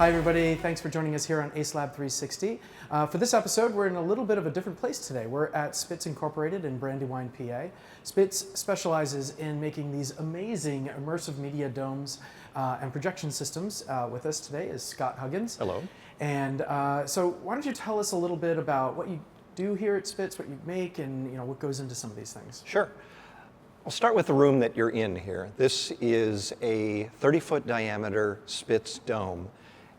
Hi everybody, thanks for joining us here on ACELab360. For this episode, we're in a little bit of a different place today. We're at Spitz Incorporated in Brandywine, PA. Spitz specializes in making these amazing immersive media domes and projection systems. With us today is Scott Huggins. Hello. And so why don't you tell us a little bit about what you do here at Spitz, what you make, and what goes into some of these things. Sure. I'll start with the room that you're in here. This is a 30-foot diameter Spitz dome.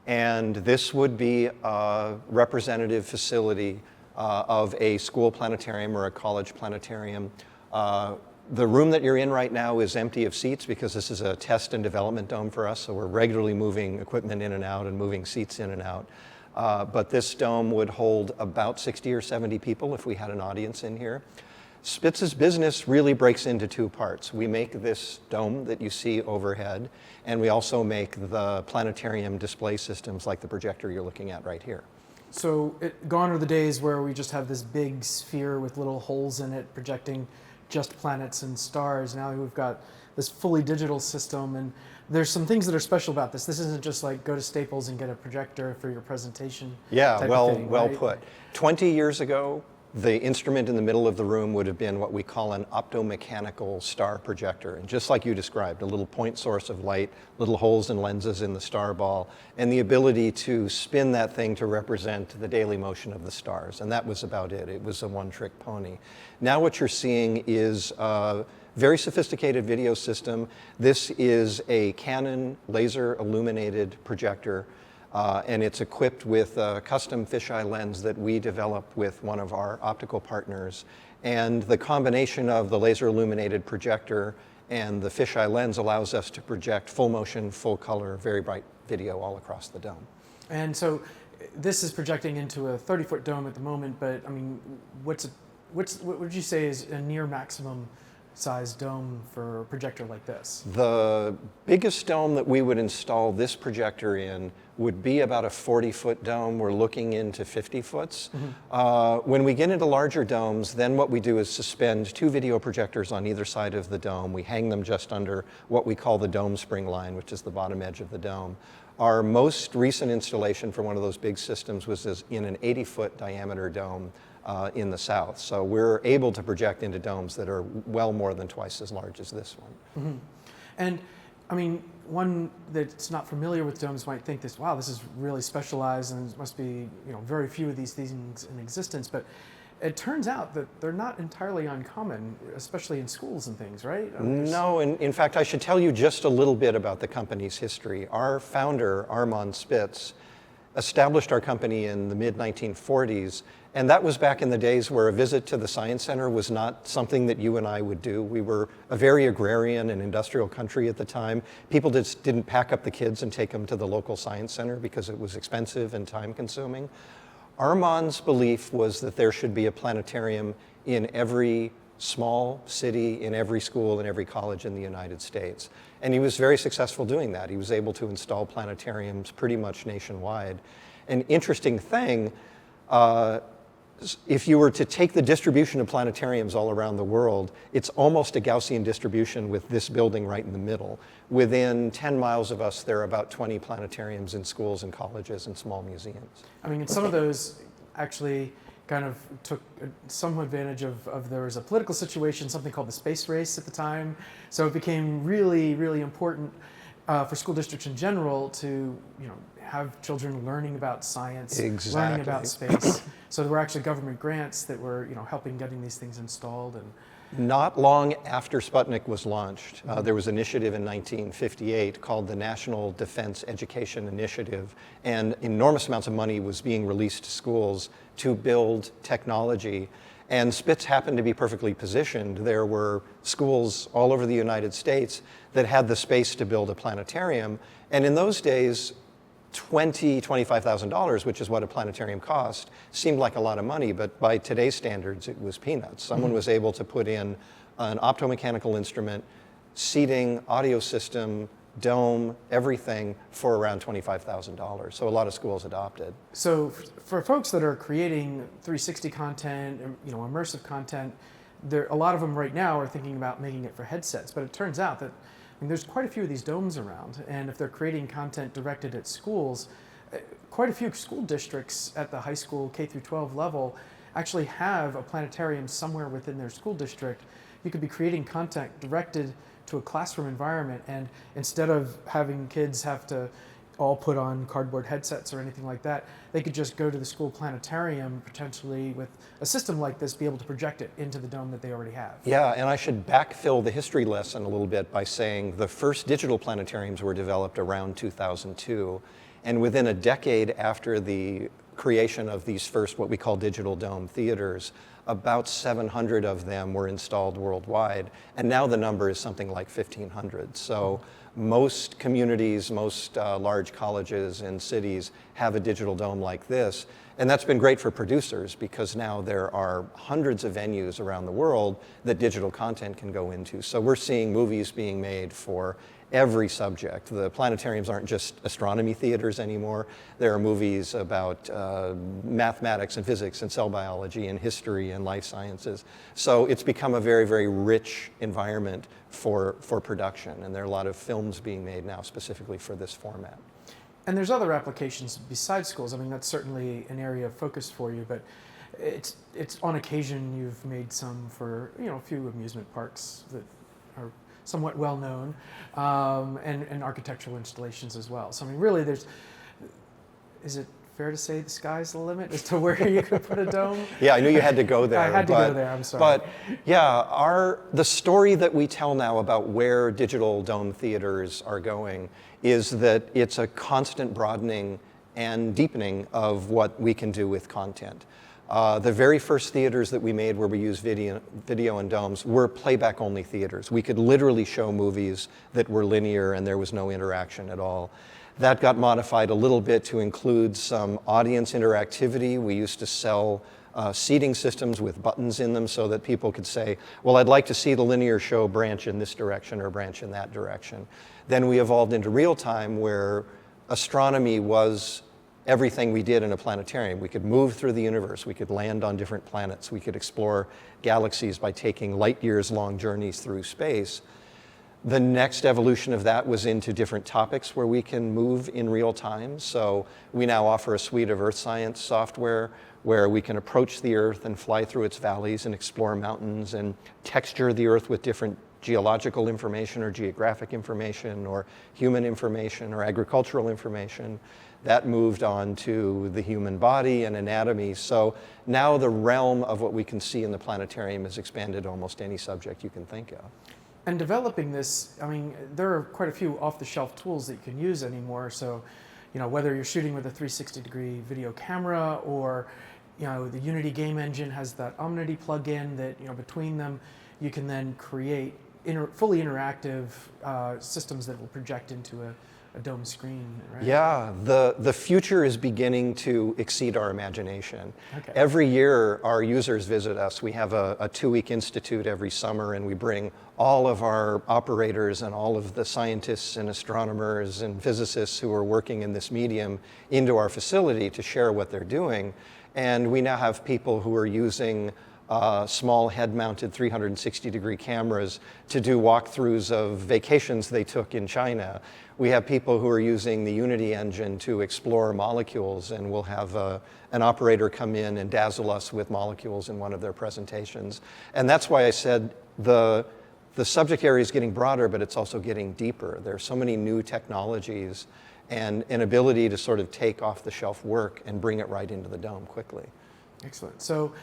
And this would be a representative facility of a school planetarium or a college planetarium. The room that you're in right now is empty of seats because this is a test and development dome for us, so we're regularly moving equipment in and out and moving seats in and out. But this dome would hold about 60 or 70 people if we had an audience in here. Spitz's business really breaks into two parts. We make this dome that you see overhead, and we also make the planetarium display systems like the projector you're looking at right here. So gone are the days where we just have this big sphere with little holes in it projecting just planets and stars. Now we've got this fully digital system, and there's some things that are special about this. This isn't just like go to Staples and get a projector for your presentation. Yeah, well right? put. 20 years ago, the instrument in the middle of the room would have been what we call an optomechanical star projector. And just like you described, a little point source of light, little holes and lenses in the star ball, and the ability to spin that thing to represent the daily motion of the stars. And that was about it. It was a one-trick pony. Now what you're seeing is a very sophisticated video system. This is a Canon laser illuminated projector. And it's equipped with a custom fisheye lens that we developed with one of our optical partners. And the combination of the laser illuminated projector and the fisheye lens allows us to project full motion, full color, very bright video all across the dome. And so this is projecting into a 30-foot dome at the moment, but I mean, what would you say is a near maximum size dome for a projector like this? The biggest dome that we would install this projector in would be about a 40-foot dome. We're looking into 50 foots. Mm-hmm. When we get into larger domes, then what we do is suspend two video projectors on either side of the dome. We hang them just under what we call the dome spring line, which is the bottom edge of the dome. Our most recent installation for one of those big systems was in an 80-foot diameter dome in the south. So we're able to project into domes that are well more than twice as large as this one. Mm-hmm. And I mean, one that's not familiar with domes might think this, wow, this is really specialized and there must be very few of these things in existence, but it turns out that they're not entirely uncommon, especially in schools and things, right? No, and in fact, I should tell you just a little bit about the company's history. Our founder, Armand Spitz, established our company in the mid-1940s, and that was back in the days where a visit to the Science Center was not something that you and I would do. We were a very agrarian and industrial country at the time. People just didn't pack up the kids and take them to the local Science Center because it was expensive and time-consuming. Armand's belief was that there should be a planetarium in every small city, in every school, in every college in the United States. And he was very successful doing that. He was able to install planetariums pretty much nationwide. An interesting thing, if you were to take the distribution of planetariums all around the world, it's almost a Gaussian distribution with this building right in the middle. Within 10 miles of us, there are about 20 planetariums in schools and colleges and small museums. I mean, and some of those actually kind of took some advantage of there was a political situation, something called the space race at the time. So it became really, really important for school districts in general to have children learning about science, exactly. Learning about space. So there were actually government grants that were helping getting these things installed. And not long after Sputnik was launched, there was an initiative in 1958 called the National Defense Education Initiative, and enormous amounts of money was being released to schools to build technology. And Spitz happened to be perfectly positioned. There were schools all over the United States that had the space to build a planetarium, and in those days, $25,000, which is what a planetarium cost, seemed like a lot of money, but by today's standards, it was peanuts. Someone was able to put in an optomechanical instrument, seating, audio system, dome, everything for around $25,000. So a lot of schools adopted. So for folks that are creating 360 content, immersive content, a lot of them right now are thinking about making it for headsets, but it turns out that there's quite a few of these domes around, and if they're creating content directed at schools, quite a few school districts at the high school K through 12 level actually have a planetarium somewhere within their school district. You could be creating content directed to a classroom environment, and instead of having kids have to all put on cardboard headsets or anything like that, they could just go to the school planetarium, potentially with a system like this, be able to project it into the dome that they already have. Yeah, and I should backfill the history lesson a little bit by saying the first digital planetariums were developed around 2002, and within a decade after the creation of these first, what we call digital dome theaters, about 700 of them were installed worldwide, and now the number is something like 1,500. So most communities, most large colleges and cities have a digital dome like this, and that's been great for producers because now there are hundreds of venues around the world that digital content can go into. So we're seeing movies being made for every subject. The planetariums aren't just astronomy theaters anymore. There are movies about mathematics and physics and cell biology and history and life sciences. So it's become a very, very rich environment for production. And there are a lot of films being made now specifically for this format. And there's other applications besides schools. I mean, that's certainly an area of focus for you, but it's on occasion you've made some for, a few amusement parks that are somewhat well known, and architectural installations as well. So I mean, really, is it fair to say the sky's the limit as to where you could put a dome? Yeah, I knew you had to go there. I had to go there, I'm sorry. But yeah, the story that we tell now about where digital dome theaters are going is that it's a constant broadening and deepening of what we can do with content. The very first theaters that we made where we used video and domes were playback-only theaters. We could literally show movies that were linear and there was no interaction at all. That got modified a little bit to include some audience interactivity. We used to sell seating systems with buttons in them so that people could say, well, I'd like to see the linear show branch in this direction or branch in that direction. Then we evolved into real time where astronomy was everything we did in a planetarium. We could move through the universe. We could land on different planets. We could explore galaxies by taking light years long journeys through space. The next evolution of that was into different topics where we can move in real time. So we now offer a suite of earth science software where we can approach the Earth and fly through its valleys and explore mountains and texture the Earth with different geological information or geographic information or human information or agricultural information. That moved on to the human body and anatomy. So now the realm of what we can see in the planetarium has expanded to almost any subject you can think of. And developing this, I mean, there are quite a few off-the-shelf tools that you can use anymore. So, whether you're shooting with a 360-degree video camera or, the Unity game engine has that Omnity plugin that, between them, you can then create fully interactive systems that will project into a dome screen, right? Yeah, the future is beginning to exceed our imagination. Okay. Every year, our users visit us. We have a 2-week institute every summer, and we bring all of our operators and all of the scientists and astronomers and physicists who are working in this medium into our facility to share what they're doing. And we now have people who are using small head-mounted 360-degree cameras to do walkthroughs of vacations they took in China. We have people who are using the Unity engine to explore molecules, and we'll have an operator come in and dazzle us with molecules in one of their presentations. And that's why I said the subject area is getting broader, but it's also getting deeper. There are so many new technologies and an ability to sort of take off-the-shelf work and bring it right into the dome quickly. Excellent. So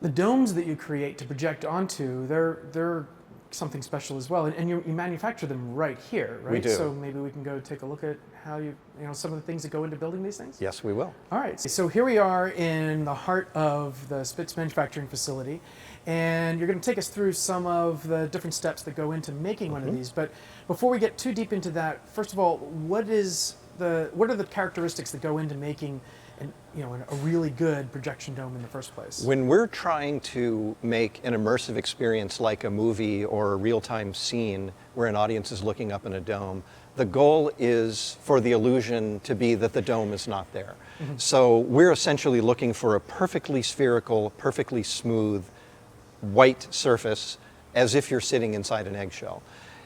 the domes that you create to project onto, they're something special as well, and you manufacture them right here, right? We do. So maybe we can go take a look at how some of the things that go into building these things? Yes, we will. All right, so here we are in the heart of the Spitz manufacturing facility, and you're going to take us through some of the different steps that go into making one of these. But before we get too deep into that, first of all, what are the characteristics that go into making a really good projection dome in the first place? When we're trying to make an immersive experience like a movie or a real-time scene where an audience is looking up in a dome, the goal is for the illusion to be that the dome is not there. Mm-hmm. So we're essentially looking for a perfectly spherical, perfectly smooth, white surface as if you're sitting inside an eggshell.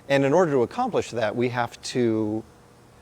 And in order to accomplish that, we have to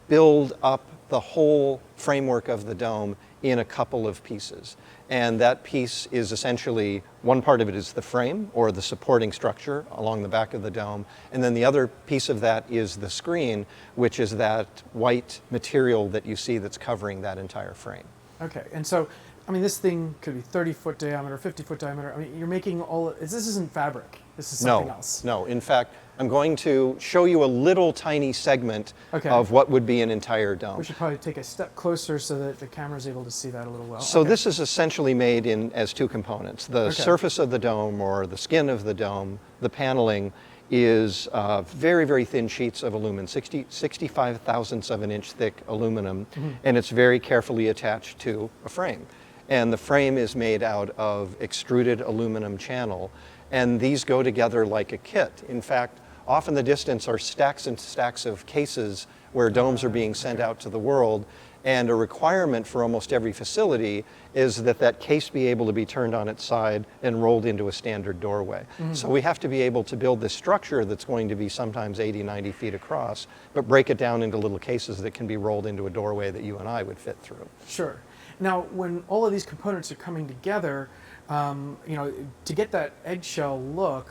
build up the whole framework of the dome in a couple of pieces. And that piece is essentially, one part of it is the frame or the supporting structure along the back of the dome. And then the other piece of that is the screen, which is that white material that you see that's covering that entire frame. Okay, and so, I mean, this thing could be 30-foot diameter, 50-foot diameter. I mean, you're making this isn't fabric. This is something else. No, in fact, I'm going to show you a little tiny segment of what would be an entire dome. We should probably take a step closer so that the camera's able to see that a little well. So this is essentially made as two components. The surface of the dome, or the skin of the dome, the paneling, is very, very thin sheets of aluminum, 65 thousandths of an inch thick aluminum, and it's very carefully attached to a frame. And the frame is made out of extruded aluminum channel, and these go together like a kit. In fact, off in the distance are stacks and stacks of cases where domes are being sent out to the world, and a requirement for almost every facility is that that case be able to be turned on its side and rolled into a standard doorway. So we have to be able to build this structure that's going to be sometimes 80, 90 feet across, but break it down into little cases that can be rolled into a doorway that you and I would fit through. Sure. Now, when all of these components are coming together, you know, to get that eggshell look,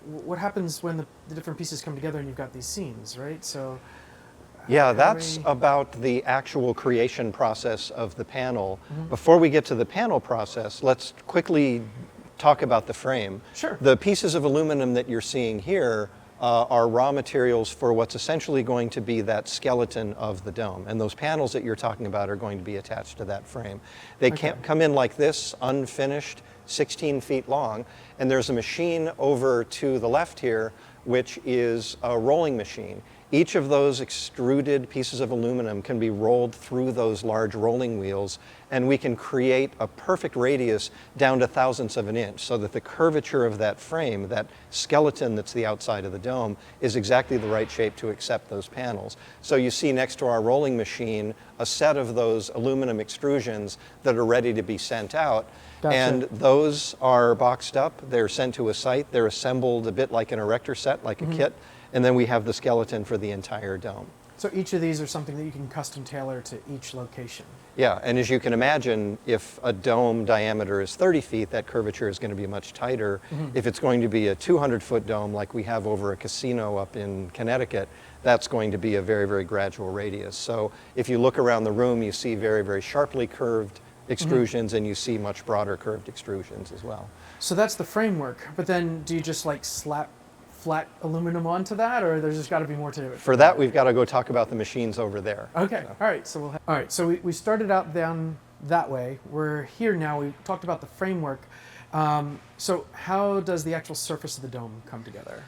what happens when the different pieces come together and you've got these seams, right? So, yeah, that's about the actual creation process of the panel. Before we get to the panel process, let's quickly talk about the frame. Sure. The pieces of aluminum that you're seeing here are raw materials for what's essentially going to be that skeleton of the dome. And those panels that you're talking about are going to be attached to that frame. They can't come in like this, unfinished, 16 feet long. And there's a machine over to the left here, which is a rolling machine. Each of those extruded pieces of aluminum can be rolled through those large rolling wheels, and we can create a perfect radius down to thousandths of an inch, so that the curvature of that frame, that skeleton that's the outside of the dome, is exactly the right shape to accept those panels. So you see next to our rolling machine a set of those aluminum extrusions that are ready to be sent out. Gotcha. And those are boxed up, they're sent to a site, they're assembled a bit like an erector set, like a kit, and then we have the skeleton for the entire dome. So each of these are something that you can custom tailor to each location. Yeah, and as you can imagine, if a dome diameter is 30 feet, that curvature is going to be much tighter. If it's going to be a 200-foot dome like we have over a casino up in Connecticut, that's going to be a very, very gradual radius. So if you look around the room, you see very, very sharply curved extrusions, and you see much broader curved extrusions as well. So that's the framework, but then do you just like slap flat aluminum onto that, or there's just got to be more to it? For that, we've got to go talk about the machines over there. Okay, all right, so all right, so we started out down that way. We're here now, we talked about the framework. So how does the actual surface of the dome come together?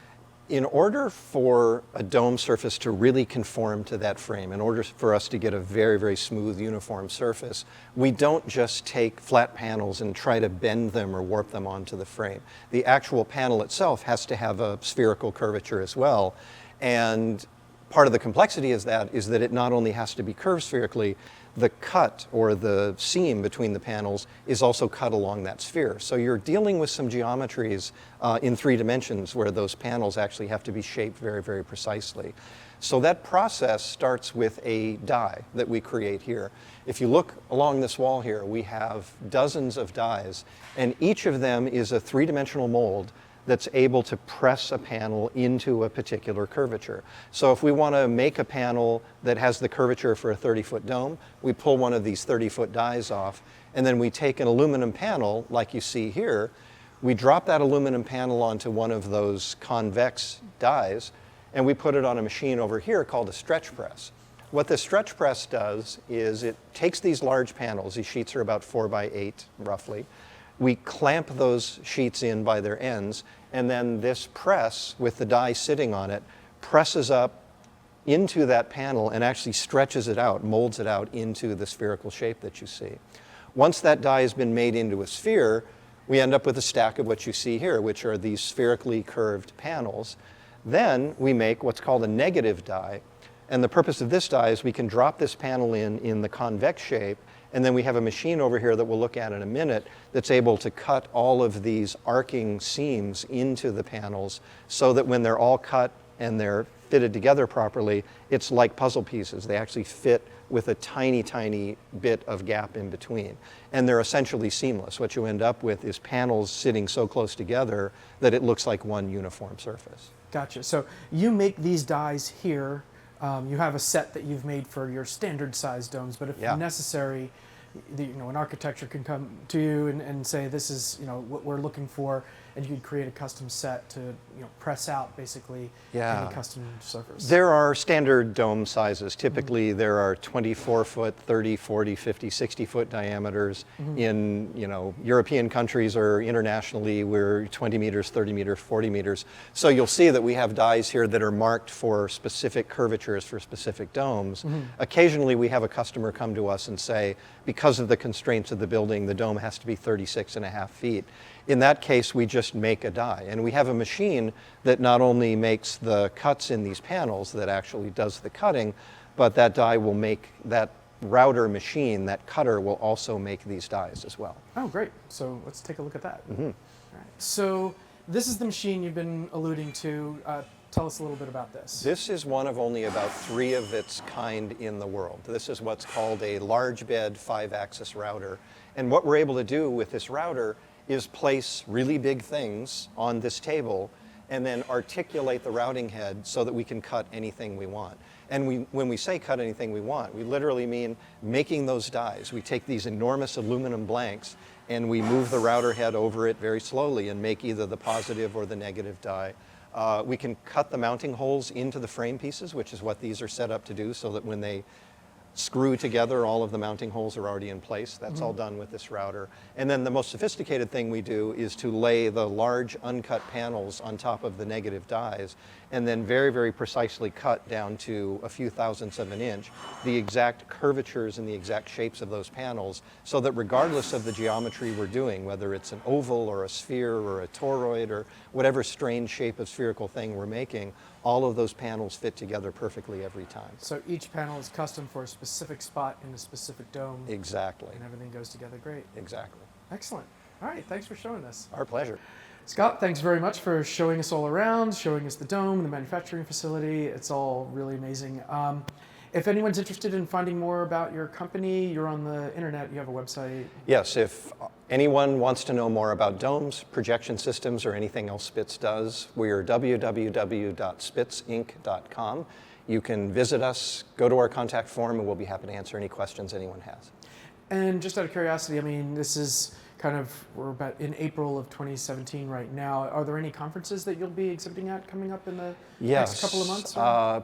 In order for a dome surface to really conform to that frame, in order for us to get a very, very smooth, uniform surface, we don't just take flat panels and try to bend them or warp them onto the frame. The actual panel itself has to have a spherical curvature as well. And part of the complexity is that it not only has to be curved spherically, the cut or the seam between the panels is also cut along that sphere. So you're dealing with some geometries in 3 dimensions where those panels actually have to be shaped very, very precisely. So that process starts with a die that we create here. If you look along this wall here, we have dozens of dies, and each of them is a 3-dimensional mold that's able to press a panel into a particular curvature. So if we want to make a panel that has the curvature for a 30-foot dome, we pull one of these 30-foot dies off, and then we take an aluminum panel, like you see here, we drop that aluminum panel onto one of those convex dies, and we put it on a machine over here called a stretch press. What the stretch press does is it takes these large panels, these sheets are about 4 by 8 roughly, we clamp those sheets in by their ends, and then this press, with the die sitting on it, presses up into that panel and actually stretches it out, molds it out into the spherical shape that you see. Once that die has been made into a sphere, we end up with a stack of what you see here, which are these spherically curved panels. Then we make what's called a negative die, and the purpose of this die is we can drop this panel in the convex shape, and then we have a machine over here that we'll look at in a minute that's able to cut all of these arcing seams into the panels so that when they're all cut and they're fitted together properly, it's like puzzle pieces. They actually fit with a tiny, tiny bit of gap in between. And they're essentially seamless. What you end up with is panels sitting so close together that it looks like one uniform surface. Gotcha. So you make these dies here. You have a set that you've made for your standard size domes, but if necessary, an architecture can come to you and say, this is what we're looking for, and you could create a custom set to press out basically any custom surface. There are standard dome sizes. Typically there are 24-foot, 30, 40, 50, 60-foot diameters. In European countries or internationally, we're 20 meters, 30 meters, 40 meters. So you'll see that we have dies here that are marked for specific curvatures for specific domes. Occasionally we have a customer come to us and say, because of the constraints of the building, the dome has to be 36.5 feet. In that case, we just make a die. And we have a machine that not only makes the cuts in these panels that actually does the cutting, but that die will make, that router machine, that cutter will also make these dies as well. Oh, great. So let's take a look at that. All right. So this is the machine you've been alluding to. Tell us a little bit about this. This is one of only about 3 of its kind in the world. This is what's called a large bed 5-axis router. And what we're able to do with this router is place really big things on this table and then articulate the routing head so that we can cut anything we want. And when we say cut anything we want, we literally mean making those dies. We take these enormous aluminum blanks and we move the router head over it very slowly and make either the positive or the negative die. We can cut the mounting holes into the frame pieces, which is what these are set up to do, so that when they screw together, all of the mounting holes are already in place. That's all done with this router. And then the most sophisticated thing we do is to lay the large uncut panels on top of the negative dies and then very, very precisely cut down to a few thousandths of an inch the exact curvatures and the exact shapes of those panels, so that regardless of the geometry we're doing, whether it's an oval or a sphere or a toroid or whatever strange shape of spherical thing we're making, all of those panels fit together perfectly every time. So each panel is custom for a specific spot in a specific dome. Exactly. And everything goes together great. Exactly. Excellent. All right, thanks for showing us. Our pleasure. Scott, thanks very much for showing us all around, showing us the dome, the manufacturing facility. It's all really amazing. If anyone's interested in finding more about your company, you're on the internet, you have a website. Yes, if anyone wants to know more about domes, projection systems, or anything else Spitz does, we are www.spitzinc.com. You can visit us, go to our contact form, and we'll be happy to answer any questions anyone has. And just out of curiosity, I mean, this is we're about in April of 2017 right now. Are there any conferences that you'll be exhibiting at coming up in the next couple of months?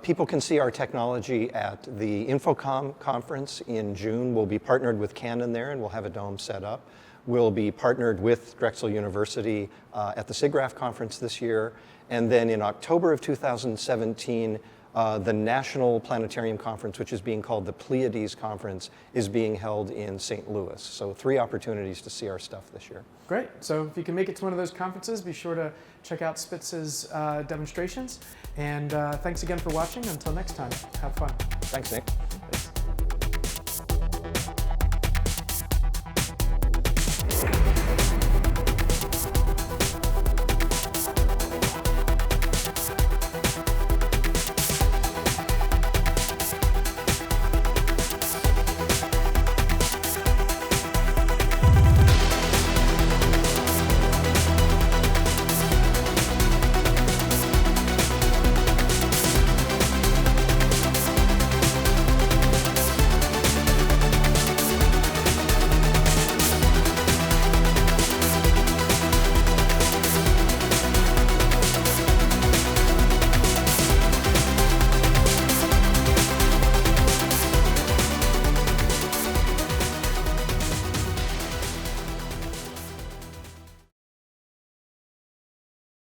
People can see our technology at the Infocom conference in June. We'll be partnered with Canon there, and we'll have a dome set up. We'll be partnered with Drexel University at the SIGGRAPH conference this year. And then in October of 2017, the National Planetarium Conference, which is being called the Pleiades Conference, is being held in St. Louis. So 3 opportunities to see our stuff this year. Great. So if you can make it to one of those conferences, be sure to check out Spitz's demonstrations. And thanks again for watching. Until next time, have fun. Thanks, Nick.